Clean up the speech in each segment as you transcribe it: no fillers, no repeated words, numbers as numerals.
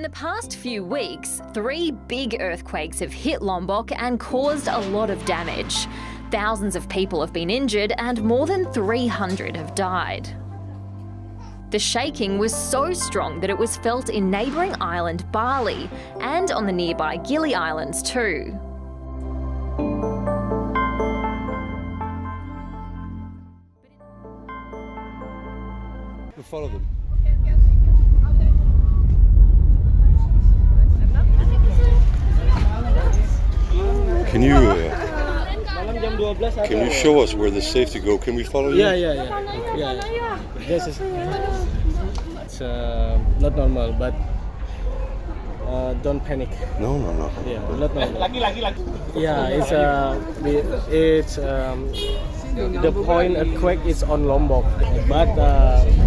In the past few weeks, 3 big earthquakes have hit Lombok and caused a lot of damage. Thousands of people have been injured and more than 300 have died. The shaking was so strong that it was felt in neighbouring island Bali and on the nearby Gili Islands too. We'll follow them. Can you show us where the safe to go? Can we follow you? Yeah. This is it's not normal, but don't panic. No. Yeah, not normal. Yeah, it's the point earthquake is on Lombok, but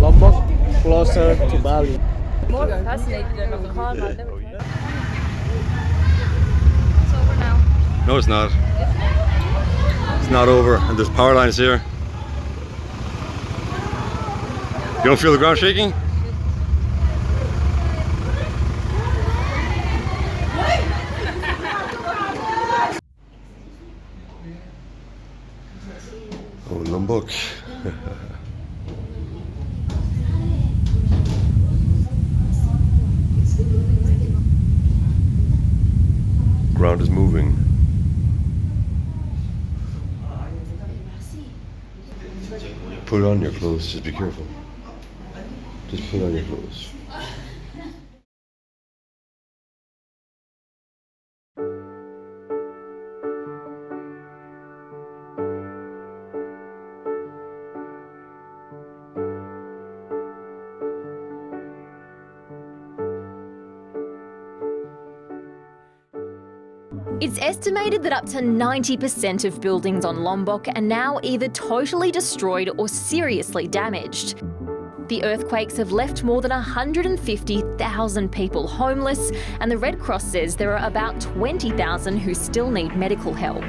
Lombok closer to Bali. More fascinated than on car. It's over now. No, it's not. It's not over, and there's power lines here. You don't feel the ground shaking? Oh, Lombok. Ground is moving. Put on your clothes, just be careful. Just put on your clothes. It's estimated that up to 90% of buildings on Lombok are now either totally destroyed or seriously damaged. The earthquakes have left more than 150,000 people homeless, and the Red Cross says there are about 20,000 who still need medical help.